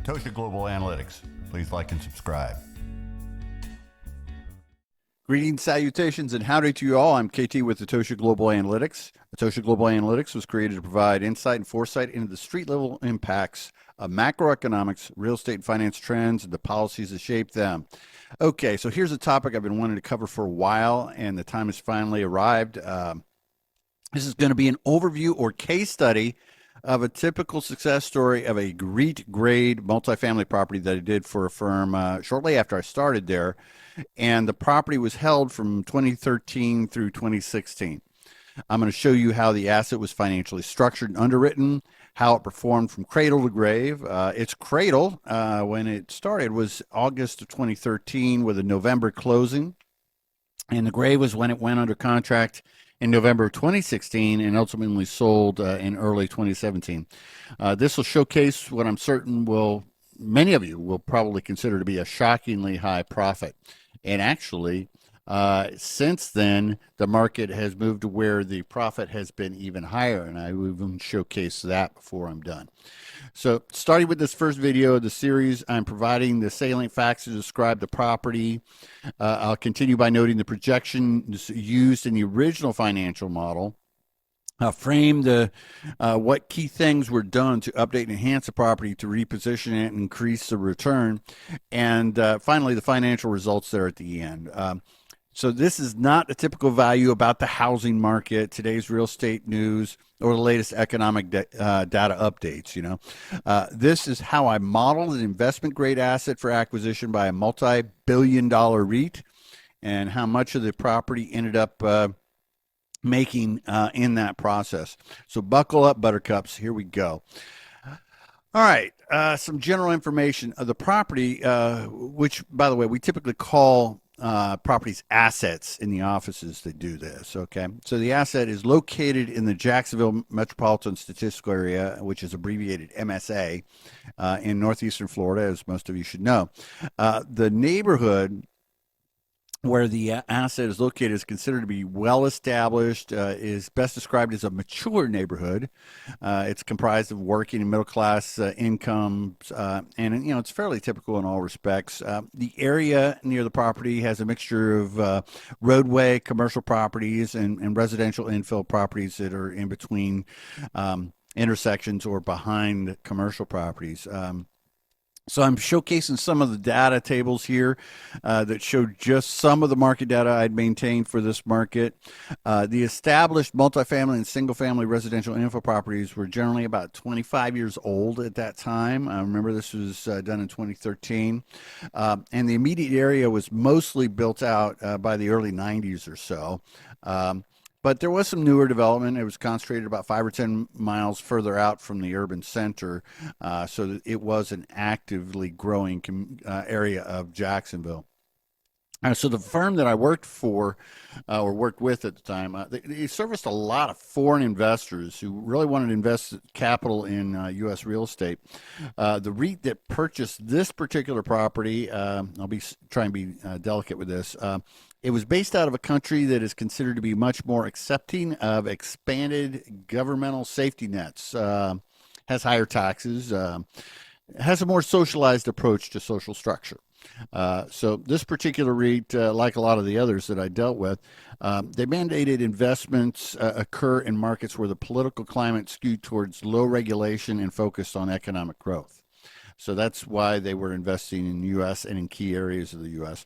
Atosha Global Analytics. Please like and subscribe. Greetings, salutations, and howdy to you all. I'm KT with Atosha Global Analytics. Atosha Global Analytics was created to provide insight and foresight into the street-level impacts of macroeconomics, real estate and finance trends, and the policies that shape them. Okay, so here's a topic I've been wanting to cover for a while, and the time has finally arrived. This is going to be an overview or case study of a typical success story of a REIT grade multifamily property that I did for a firm shortly after I started there. And the property was held from 2013 through 2016. I'm going to show you how the asset was financially structured and underwritten, how it performed from cradle to grave. Its cradle, when it started, was August of 2013 with a November closing. And the grave was when it went under contract in November of 2016 and ultimately sold in early 2017. This will showcase what I'm certain many of you will probably consider to be a shockingly high profit. And actually, since then, the market has moved to where the profit has been even higher, and I will even showcase that before I'm done. So starting with this first video of the series, I'm providing the salient facts to describe the property. I'll continue by noting the projections used in the original financial model. Frame what key things were done to update and enhance the property to reposition it and increase the return, and finally the financial results there at the end. So this is not a typical value about the housing market, today's real estate news, or the latest economic data updates. This is how I modeled an investment grade asset for acquisition by a multi-billion-dollar REIT, and how much of the property ended up making in that process. So buckle up, buttercups. Here we go. All right, some general information of the property, which, by the way, we typically call properties assets in the offices that do this. Okay, so the asset is located in the Jacksonville Metropolitan Statistical Area, which is abbreviated MSA, in northeastern Florida, as most of you should know. The neighborhood where the asset is located is considered to be well established, is best described as a mature neighborhood. It's comprised of working and middle class incomes, and it's fairly typical in all respects. The area near the property has a mixture of roadway, commercial properties, and residential infill properties that are in between intersections or behind commercial properties. So I'm showcasing some of the data tables here that show just some of the market data I'd maintained for this market. The established multifamily and single-family residential info properties were generally about 25 years old at that time. Remember, this was done in 2013. And the immediate area was mostly built out by the early 90s or so. But there was some newer development. It was concentrated about 5 or 10 miles further out from the urban center, so it was an actively growing area of Jacksonville. So the firm that I worked for, or worked with at the time, they serviced a lot of foreign investors who really wanted to invest capital in U.S. real estate. The REIT that purchased this particular property, I'll be trying to be delicate with this. It was based out of a country that is considered to be much more accepting of expanded governmental safety nets, has higher taxes, has a more socialized approach to social structure. So this particular REIT, like a lot of the others that I dealt with, they mandated investments occur in markets where the political climate skewed towards low regulation and focused on economic growth. So that's why they were investing in the U.S. and in key areas of the U.S.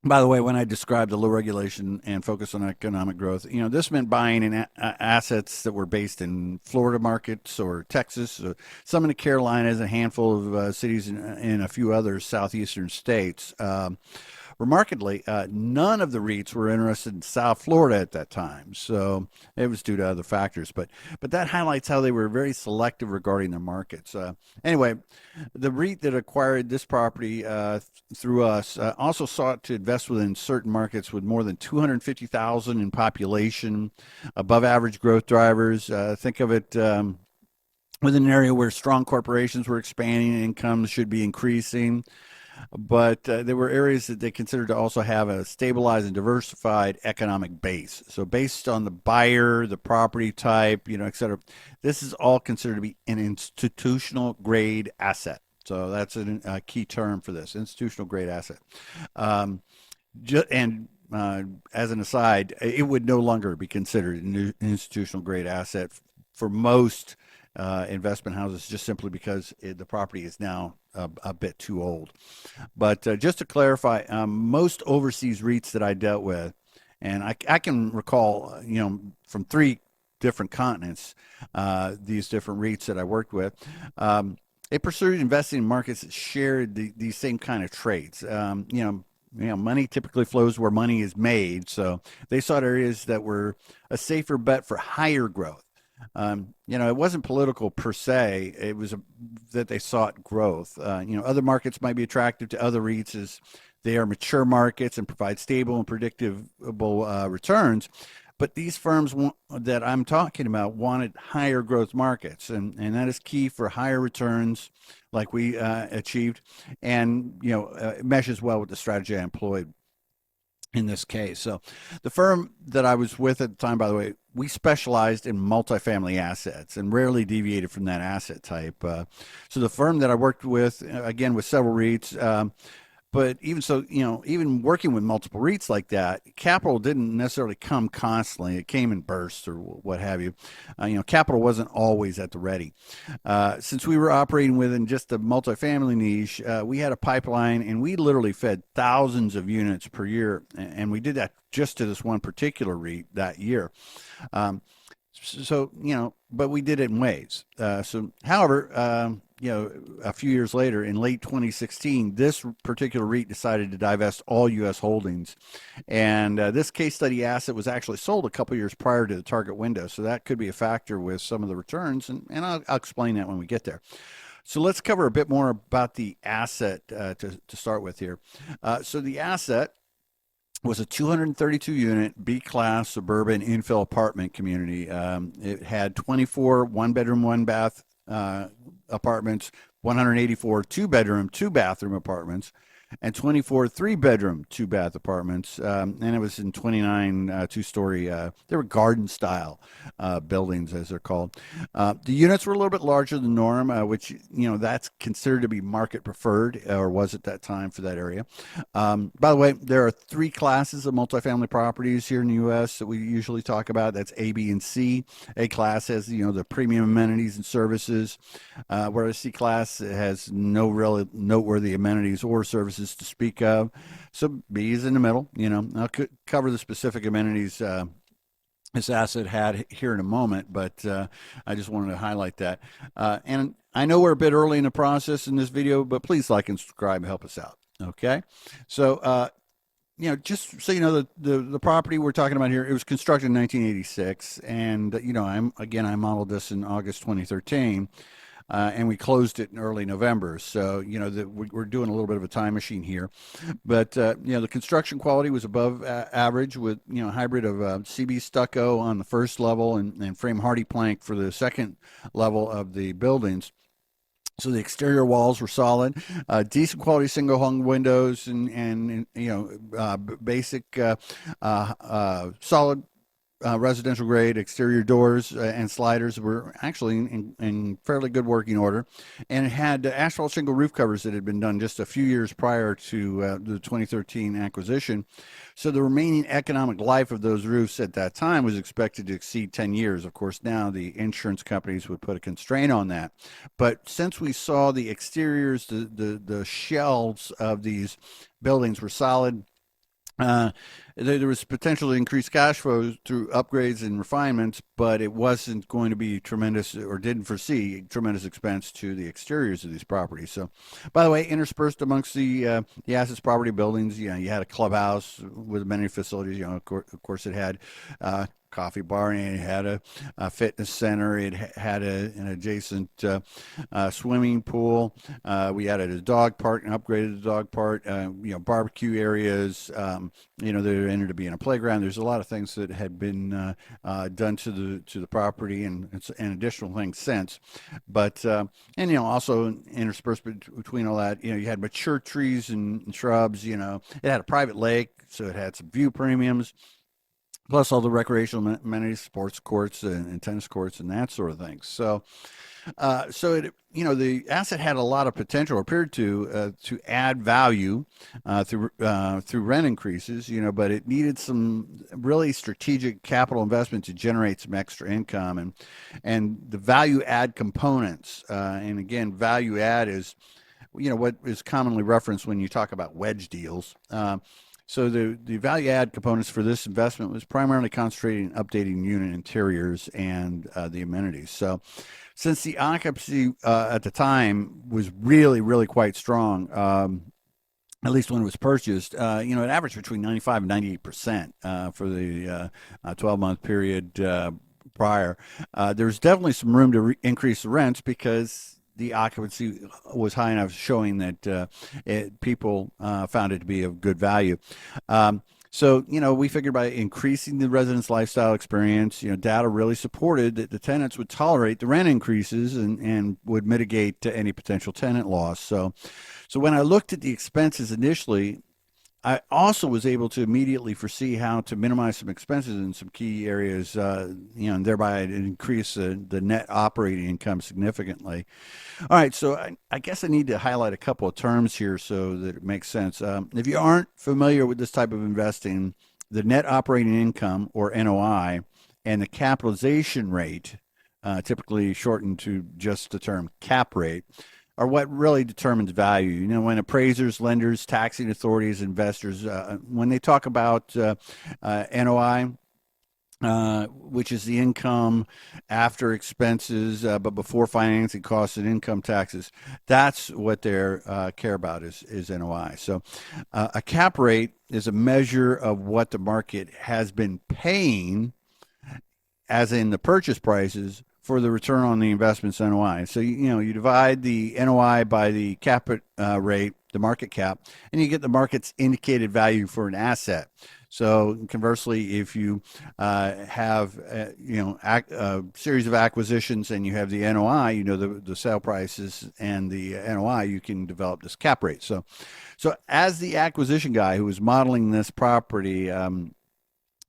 By the way, when I described the low regulation and focus on economic growth, this meant buying in assets that were based in Florida markets or Texas, or some in the Carolinas, a handful of cities in a few other southeastern states. Remarkably, none of the REITs were interested in South Florida at that time, so it was due to other factors. But that highlights how they were very selective regarding their markets. Anyway, the REIT that acquired this property through us also sought to invest within certain markets with more than 250,000 in population, above average growth drivers. Think of it within an area where strong corporations were expanding, incomes should be increasing. but there were areas that they considered to also have a stabilized and diversified economic base. So based on the buyer, the property type, et cetera, this is all considered to be an institutional grade asset. So that's a key term for this, institutional grade asset. Um, and as an aside, it would no longer be considered an institutional grade asset for most investment houses, just simply because the property is now a bit too old. But just to clarify, most overseas REITs that I dealt with, and I can recall, from three different continents, these different REITs that I worked with. They pursued investing in markets that shared these same kind of traits. Money typically flows where money is made, so they sought areas that were a safer bet for higher growth. It wasn't political per se. It was that they sought growth. Other markets might be attractive to other REITs as they are mature markets and provide stable and predictable returns. But these firms that I'm talking about wanted higher growth markets, and that is key for higher returns like we achieved, and it meshes well with the strategy I employed in this case. So the firm that I was with at the time, by the way, we specialized in multifamily assets and rarely deviated from that asset type. So the firm that I worked with, again, with several REITs, but even so, even working with multiple REITs like that, capital didn't necessarily come constantly. It came in bursts or what have you. Capital wasn't always at the ready. Since we were operating within just the multifamily niche, we had a pipeline, and we literally fed thousands of units per year. And we did that just to this one particular REIT that year. But we did it in waves. However, a few years later, in late 2016, this particular REIT decided to divest all U.S. holdings, and this case study asset was actually sold a couple years prior to the target window. So that could be a factor with some of the returns, and I'll explain that when we get there. So let's cover a bit more about the asset to start with here. So the asset was a 232 unit B class suburban infill apartment community. It had 24 one bedroom, one bath apartments, 184 two bedroom, two bathroom apartments, and 24 three bedroom, two bath apartments. And it was in 29 two story, they were garden style buildings, as they're called. The units were a little bit larger than norm, which, that's considered to be market preferred, or was at that time for that area. By the way, there are three classes of multifamily properties here in the U.S. that we usually talk about. That's A, B, and C. A class has, the premium amenities and services, whereas C class has no really noteworthy amenities or services to speak of. So B is in the middle. I'll cover the specific amenities this asset had here in a moment, but I just wanted to highlight that. And I know we're a bit early in the process in this video, but please like and subscribe and help us out. Okay, so just so you know, the property we're talking about here, it was constructed in 1986, and I modeled this in August 2013. And we closed it in early November. So, we're doing a little bit of a time machine here. But, the construction quality was above average with, hybrid of CB stucco on the first level and frame hardy plank for the second level of the buildings. So the exterior walls were solid, decent quality single hung windows, and basic solid residential grade exterior doors and sliders were actually in fairly good working order, and it had asphalt shingle roof covers that had been done just a few years prior to the 2013 acquisition. So the remaining economic life of those roofs at that time was expected to exceed 10 years. Of course, now the insurance companies would put a constraint on that. But since we saw the exteriors, the shelves of these buildings were solid, there was potential to increase cash flow through upgrades and refinements, but it wasn't going to be tremendous, or didn't foresee tremendous expense to the exteriors of these properties. So, by the way, interspersed amongst the assets property buildings, you had a clubhouse with many facilities. Of course it had coffee bar, and it had a fitness center. It had an adjacent swimming pool. We added a dog park and upgraded the dog park. Barbecue areas. There there ended up being a playground. There's a lot of things that had been done to the property and additional things since. But and also interspersed between all that, you had mature trees and shrubs. It had a private lake, so it had some view premiums, plus all the recreational amenities, sports courts and tennis courts and that sort of thing. So it, the asset had a lot of potential, or appeared to add value through rent increases, but it needed some really strategic capital investment to generate some extra income, and the value add components. And again, value add is, what is commonly referenced when you talk about wedge deals. So the value add components for this investment was primarily concentrating on updating unit interiors and the amenities. So since the occupancy at the time was really, really quite strong, at least when it was purchased, it averaged between 95 and 98% for the 12-month period prior. There's definitely some room to increase the rents because the occupancy was high enough, showing that people found it to be of good value. So, we figured by increasing the residents' lifestyle experience, data really supported that the tenants would tolerate the rent increases and would mitigate any potential tenant loss. So when I looked at the expenses initially, I also was able to immediately foresee how to minimize some expenses in some key areas, and thereby increase the net operating income significantly. All right, so I guess I need to highlight a couple of terms here so that it makes sense. If you aren't familiar with this type of investing, the net operating income, or NOI, and the capitalization rate, typically shortened to just the term cap rate, are what really determines value. When appraisers, lenders, taxing authorities, investors, when they talk about NOI, which is the income after expenses, but before financing costs and income taxes, that's what they care about is NOI. So a cap rate is a measure of what the market has been paying, as in the purchase prices, for the return on the investment's NOI. So, you divide the NOI by the cap rate, the market cap, and you get the market's indicated value for an asset. So conversely, if you have a series of acquisitions and you have the NOI, the sale prices and the NOI, you can develop this cap rate. So as the acquisition guy who was modeling this property,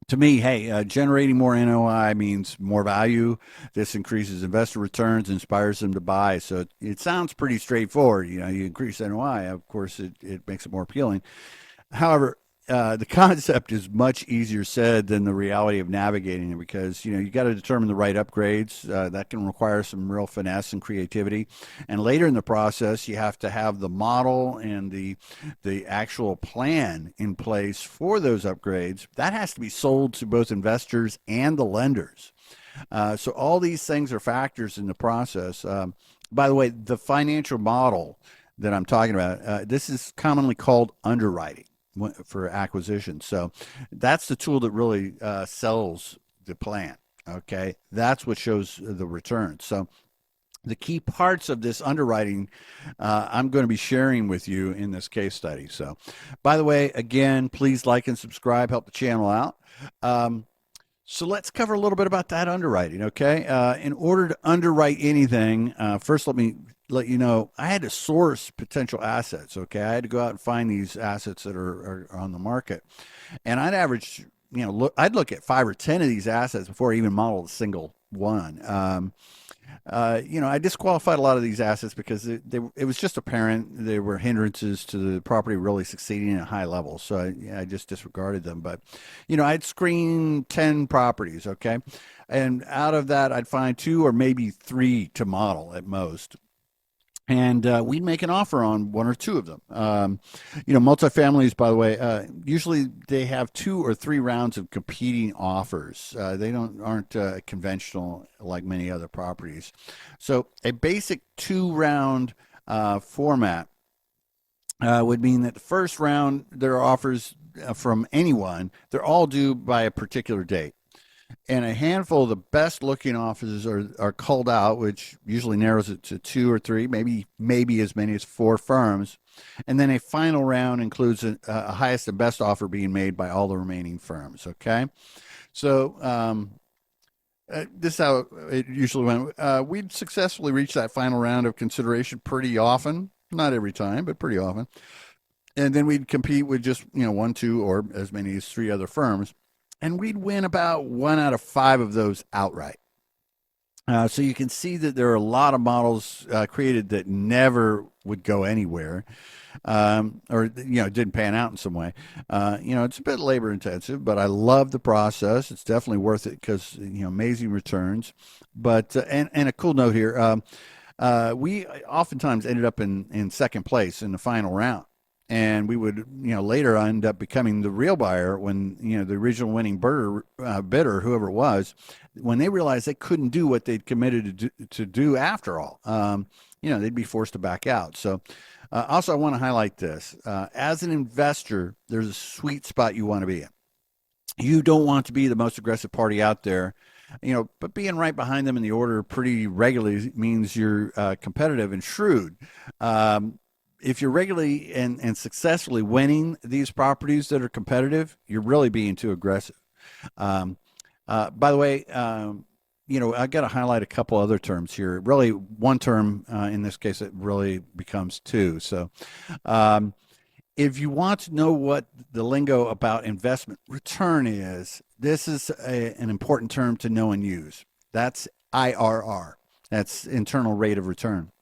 to me, hey, generating more NOI means more value. This increases investor returns, inspires them to buy. So it sounds pretty straightforward. You increase NOI, of course, it makes it more appealing. However, the concept is much easier said than the reality of navigating it, because you got to determine the right upgrades. That can require some real finesse and creativity, and later in the process you have to have the model and the actual plan in place for those upgrades. That has to be sold to both investors and the lenders. So all these things are factors in the process. By the way, the financial model that I'm talking about, this is commonly called underwriting for acquisition. So that's the tool that really sells the plan. Okay, that's what shows the return. So the key parts of this underwriting, I'm going to be sharing with you in this case study. So, by the way, again, please like and subscribe, help the channel out. So let's cover a little bit about that underwriting, okay? In order to underwrite anything, first let me let you know, I had to source potential assets, okay? I had to go out and find these assets that are on the market. And I'd average, I'd look at 5 or 10 of these assets before I even modeled a single one. I disqualified a lot of these assets because it was just apparent they were hindrances to the property really succeeding at a high level. So I just disregarded them. But, I'd screen 10 properties, okay? And out of that, I'd find 2 or maybe 3 to model at most. And we'd make an offer on 1 or 2 of them. Multifamilies, by the way, usually they have 2 or 3 rounds of competing offers. They aren't conventional like many other properties. So a basic 2-round format would mean that the first round, there are offers from anyone. They're all due by a particular date. and a handful of the best looking offices are culled out, which usually narrows it to two or three, maybe as many as four firms. And then a final round includes a highest and best offer being made by all the remaining firms. Okay. So this is how it usually went. We'd successfully reach that final round of consideration pretty often, not every time, but pretty often. And then we'd compete with just, one, two, or as many as three other firms. And we'd win about one out of five of those outright. So you can see that there are a lot of models created that never would go anywhere, or didn't pan out in some way. It's a bit labor intensive, but I love the process. It's definitely worth it because amazing returns. But and a cool note here, we oftentimes ended up in second place in the final round. And we would, later end up becoming the real buyer when, the original winning bidder, whoever it was, when they realized they couldn't do what they'd committed to do after all, they'd be forced to back out. So, also, I want to highlight this. As an investor, there's a sweet spot you want to be in. You don't want to be the most aggressive party out there, but being right behind them in the order pretty regularly means you're competitive and shrewd. If you're regularly and successfully winning these properties that are competitive, you're really being too aggressive. By the way, I got to highlight a couple other terms here. Really, one term in this case, it really becomes two. So, if you want to know what the lingo about investment return is, this is an important term to know and use. That's IRR. That's internal rate of return.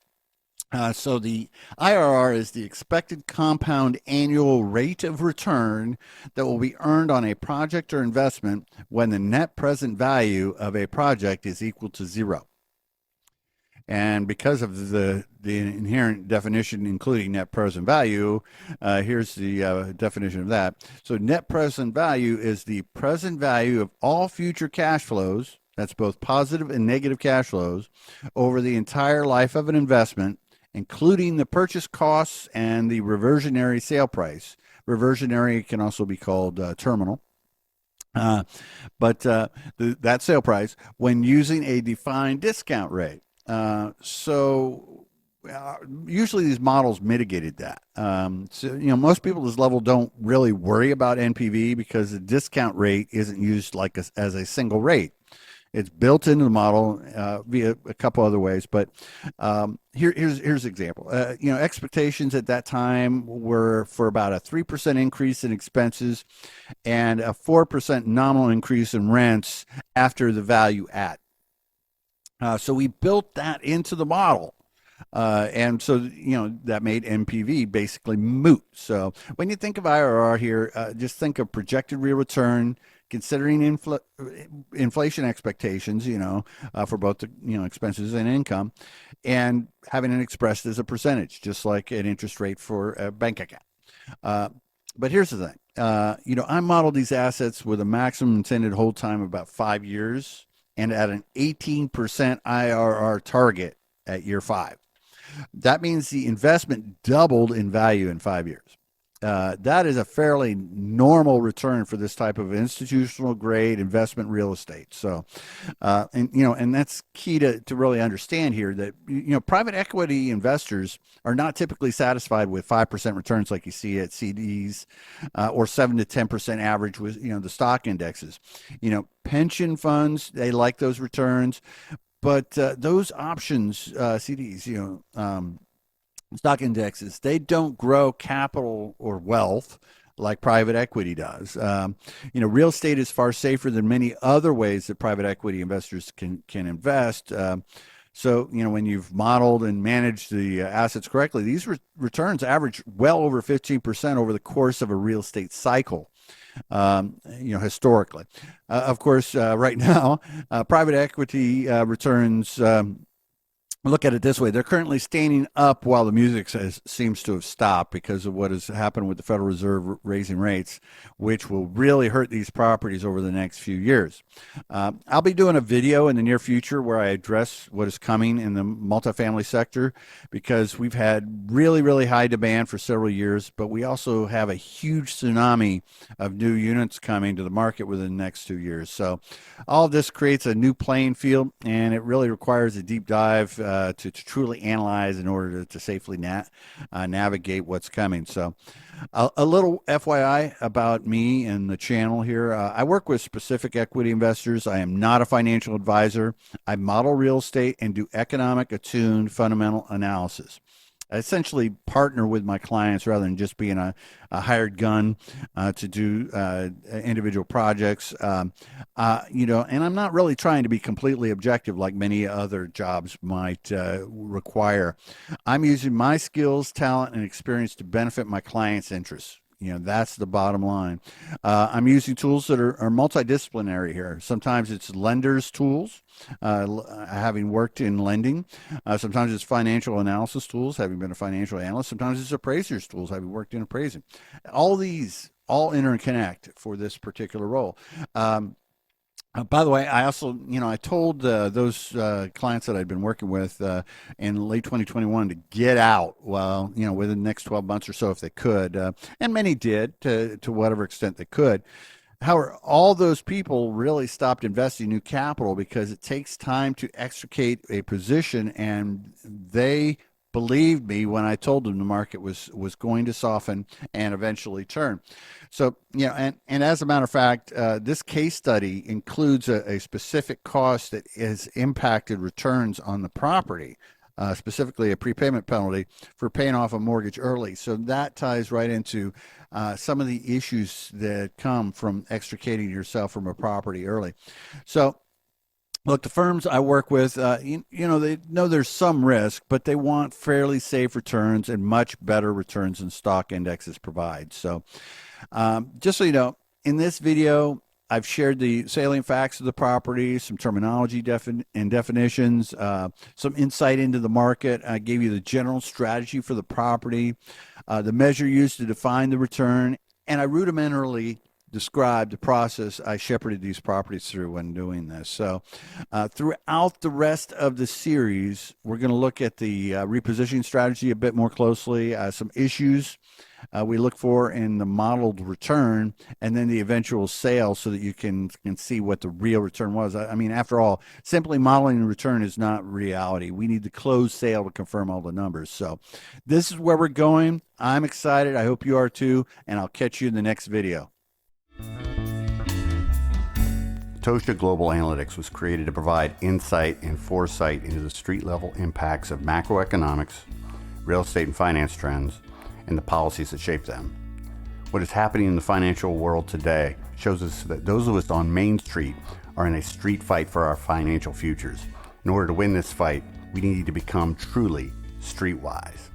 So the IRR is the expected compound annual rate of return that will be earned on a project or investment when the net present value of a project is equal to zero. And because of the inherent definition, including net present value, here's the definition of that. So net present value is the present value of all future cash flows, that's both positive and negative cash flows, over the entire life of an investment, including the purchase costs and the reversionary sale price. Reversionary can also be called terminal. But that sale price when using a defined discount rate. Usually these models mitigated that. Most people at this level don't really worry about NPV because the discount rate isn't used as a single rate. It's built into the model via a couple other ways, but here's an example. Expectations at that time were for about a 3% increase in expenses and a 4% nominal increase in rents after the value add. So we built that into the model. And so, that made NPV basically moot. So when you think of IRR here, just think of projected real return, considering inflation expectations, for both the, expenses and income, and having it expressed as a percentage, just like an interest rate for a bank account. But here's the thing. I modeled these assets with a maximum intended hold time of about 5 years and at an 18% IRR target at year 5. That means the investment doubled in value in 5 years. That is a fairly normal return for this type of institutional grade investment real estate. So, and that's key to really understand here that, private equity investors are not typically satisfied with 5% returns like you see at CDs or 7 to 10% average with, the stock indexes. Pension funds, they like those returns, but those options, CDs, stock indexes, they don't grow capital or wealth like private equity does. Real estate is far safer than many other ways that private equity investors can invest. So, when you've modeled and managed the assets correctly, these returns average well over 15% over the course of a real estate cycle. Historically. Of course, right now, private equity returns look at it this way. They're currently standing up while the music seems to have stopped because of what has happened with the Federal Reserve raising rates, which will really hurt these properties over the next few years. I'll be doing a video in the near future where I address what is coming in the multifamily sector, because we've had really, really high demand for several years, but we also have a huge tsunami of new units coming to the market within the next 2 years. So all of this creates a new playing field, and it really requires a deep dive to truly analyze in order to safely navigate what's coming. So a little FYI about me and the channel here. I work with specific equity investors. I am not a financial advisor. I model real estate and do economic attuned fundamental analysis. I essentially partner with my clients rather than just being a hired gun to do individual projects. And I'm not really trying to be completely objective like many other jobs might require. I'm using my skills, talent, and experience to benefit my clients' interests. That's the bottom line. I'm using tools that are multidisciplinary here. Sometimes it's lenders' tools, having worked in lending. Sometimes it's financial analysis tools, having been a financial analyst. Sometimes it's appraisers' tools, having worked in appraising. All these all interconnect for this particular role. By the way, I also, I told those clients that I'd been working with in late 2021 to get out, well, within the next 12 months or so if they could. And many did to whatever extent they could. However, all those people really stopped investing new capital because it takes time to extricate a position, and they believed me when I told them the market was going to soften and eventually turn. So, and as a matter of fact, this case study includes a specific cost that has impacted returns on the property, specifically a prepayment penalty for paying off a mortgage early. So that ties right into some of the issues that come from extricating yourself from a property early. So, look, the firms I work with, they know there's some risk, but they want fairly safe returns and much better returns than stock indexes provide. So just so you know, in this video, I've shared the salient facts of the property, some terminology and definitions, some insight into the market. I gave you the general strategy for the property, the measure used to define the return, and I rudimentarily described the process I shepherded these properties through when doing this. So throughout the rest of the series, we're going to look at the repositioning strategy a bit more closely, some issues we look for in the modeled return, and then the eventual sale so that you can see what the real return was. I mean, after all, simply modeling the return is not reality. We need the closed sale to confirm all the numbers. So this is where we're going. I'm excited. I hope you are too, and I'll catch you in the next video. Tosha Global Analytics was created to provide insight and foresight into the street-level impacts of macroeconomics, real estate and finance trends, and the policies that shape them. What is happening in the financial world today shows us that those of us on Main Street are in a street fight for our financial futures. In order to win this fight, we need to become truly streetwise.